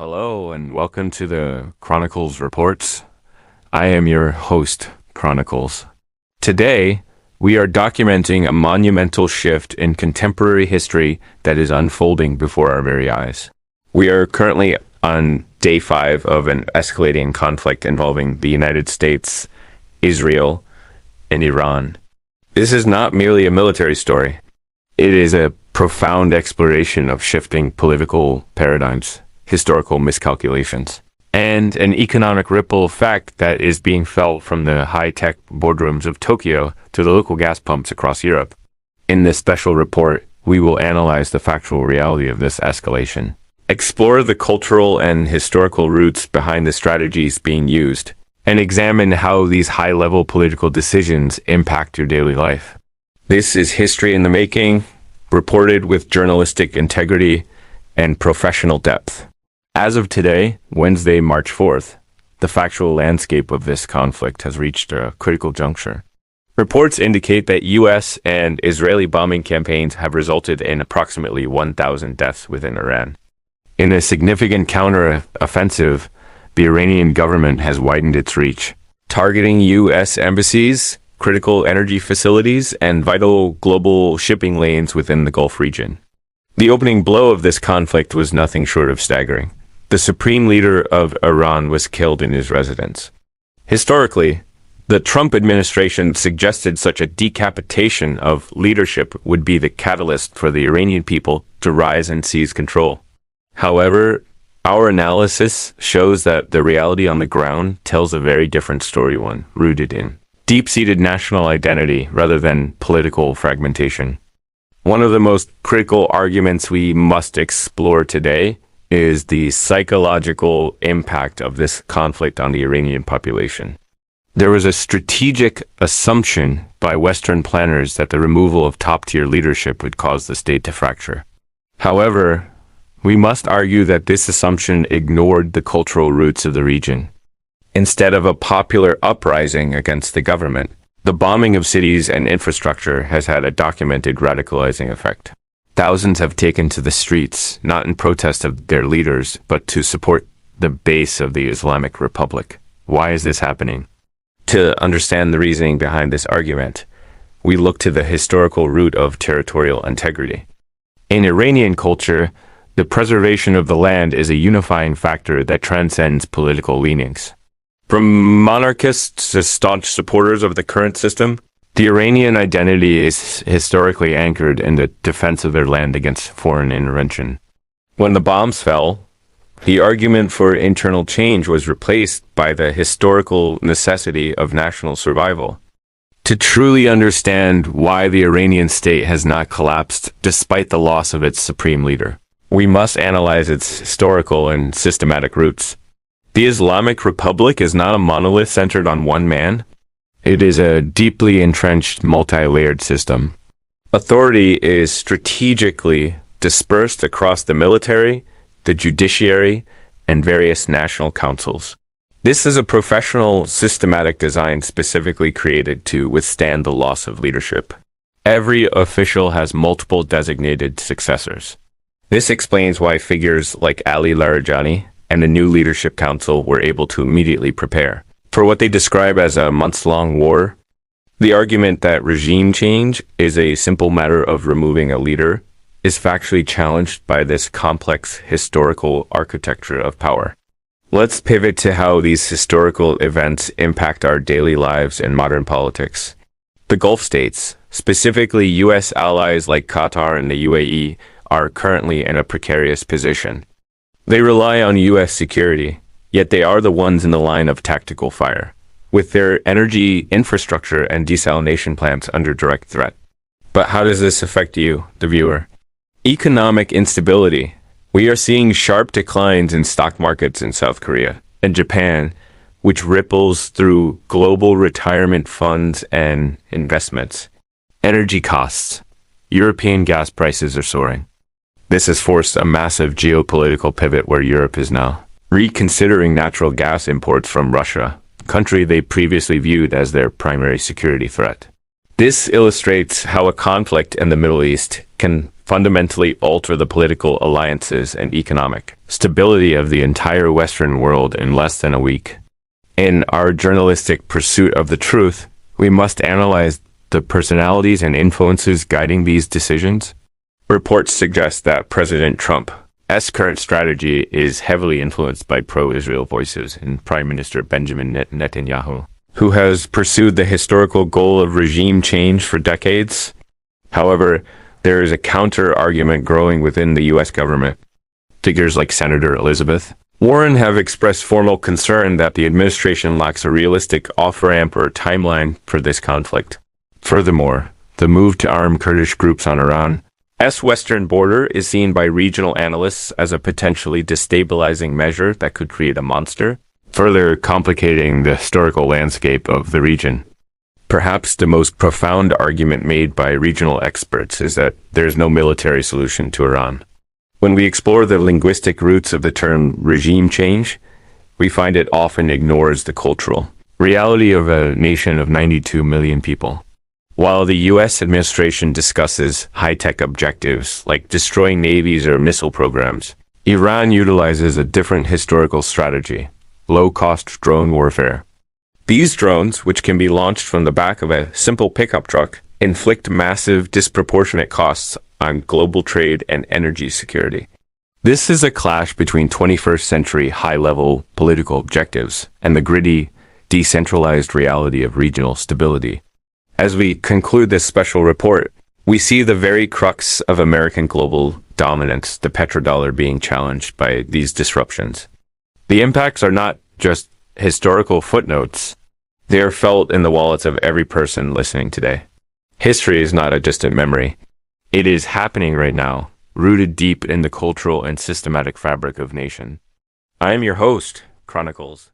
Hello and welcome to the Chronicles Reports. I am your host, Chronicles. Today, we are documenting a monumental shift in contemporary history that is unfolding before our very eyes. We are currently on day 5 of an escalating conflict involving the United States, Israel, and Iran. This is not merely a military story. It is a profound exploration of shifting political paradigms, historical miscalculations, and an economic ripple effect that is being felt from the high-tech boardrooms of Tokyo to the local gas pumps across Europe. In this special report, we will analyze the factual reality of this escalation, explore the cultural and historical roots behind the strategies being used, and examine how these high-level political decisions impact your daily life. This is history in the making, reported with journalistic integrity and professional depth. As of today, Wednesday, March 4th, the factual landscape of this conflict has reached a critical juncture. Reports indicate that U.S. and Israeli bombing campaigns have resulted in approximately 1,000 deaths within Iran. In a significant counter-offensive, the Iranian government has widened its reach, targeting U.S. embassies, critical energy facilities, and vital global shipping lanes within the Gulf region. The opening blow of this conflict was nothing short of staggering. The supreme leader of Iran was killed in his residence. Historically, the Trump administration suggested such a decapitation of leadership would be the catalyst for the Iranian people to rise and seize control. However, our analysis shows that the reality on the ground tells a very different story, one rooted in deep-seated national identity rather than political fragmentation. One of the most critical arguments we must explore today is the psychological impact of this conflict on the Iranian population. There was a strategic assumption by Western planners that the removal of top-tier leadership would cause the state to fracture. However, we must argue that this assumption ignored the cultural roots of the region. Instead of a popular uprising against the government, the bombing of cities and infrastructure has had a documented radicalizing effect. Thousands have taken to the streets, not in protest of their leaders, but to support the base of the Islamic Republic. Why is this happening? To understand the reasoning behind this argument, we look to the historical root of territorial integrity. In Iranian culture, the preservation of the land is a unifying factor that transcends political leanings. From monarchists to staunch supporters of the current system, the Iranian identity is historically anchored in the defense of their land against foreign intervention. When the bombs fell, the argument for internal change was replaced by the historical necessity of national survival. To truly understand why the Iranian state has not collapsed despite the loss of its supreme leader, we must analyze its historical and systematic roots. The Islamic Republic is not a monolith centered on one man. It is a deeply entrenched, multi-layered system. Authority is strategically dispersed across the military, the judiciary, and various national councils. This is a professional, systematic design specifically created to withstand the loss of leadership. Every official has multiple designated successors. This explains why figures like Ali Larijani and the new leadership council were able to immediately prepare for what they describe as a months-long war. The argument that regime change is a simple matter of removing a leader is factually challenged by this complex historical architecture of power. Let's pivot to how these historical events impact our daily lives and modern politics. The Gulf states, specifically U.S. allies like Qatar and the UAE, are currently in a precarious position. They rely on U.S. security, yet they are the ones in the line of tactical fire, with their energy infrastructure and desalination plants under direct threat. But how does this affect you, the viewer? Economic instability. We are seeing sharp declines in stock markets in South Korea and Japan, which ripples through global retirement funds and investments. Energy costs. European gas prices are soaring. This has forced a massive geopolitical pivot where Europe is now reconsidering natural gas imports from Russia, a country they previously viewed as their primary security threat. This illustrates how a conflict in the Middle East can fundamentally alter the political alliances and economic stability of the entire Western world in less than a week. In our journalistic pursuit of the truth, we must analyze the personalities and influences guiding these decisions. Reports suggest that President Trump's current strategy is heavily influenced by pro-Israel voices and Prime Minister Benjamin Netanyahu, who has pursued the historical goal of regime change for decades. However, there is a counter-argument growing within the U.S. government. Figures like Senator Elizabeth Warren have expressed formal concern that the administration lacks a realistic off-ramp or timeline for this conflict. Furthermore, the move to arm Kurdish groups on Iran's western border is seen by regional analysts as a potentially destabilizing measure that could create a monster, further complicating the historical landscape of the region. Perhaps the most profound argument made by regional experts is that there is no military solution to Iran. When we explore the linguistic roots of the term regime change, we find it often ignores the cultural reality of a nation of 92 million people. While the U.S. administration discusses high-tech objectives like destroying navies or missile programs, Iran utilizes a different historical strategy: low-cost drone warfare. These drones, which can be launched from the back of a simple pickup truck, inflict massive, disproportionate costs on global trade and energy security. This is a clash between 21st century high-level political objectives and the gritty, decentralized reality of regional stability. As we conclude this special report, we see the very crux of American global dominance, the petrodollar, being challenged by these disruptions. The impacts are not just historical footnotes. They are felt in the wallets of every person listening today. History is not a distant memory. It is happening right now, rooted deep in the cultural and systematic fabric of nation. I am your host, Chronicles.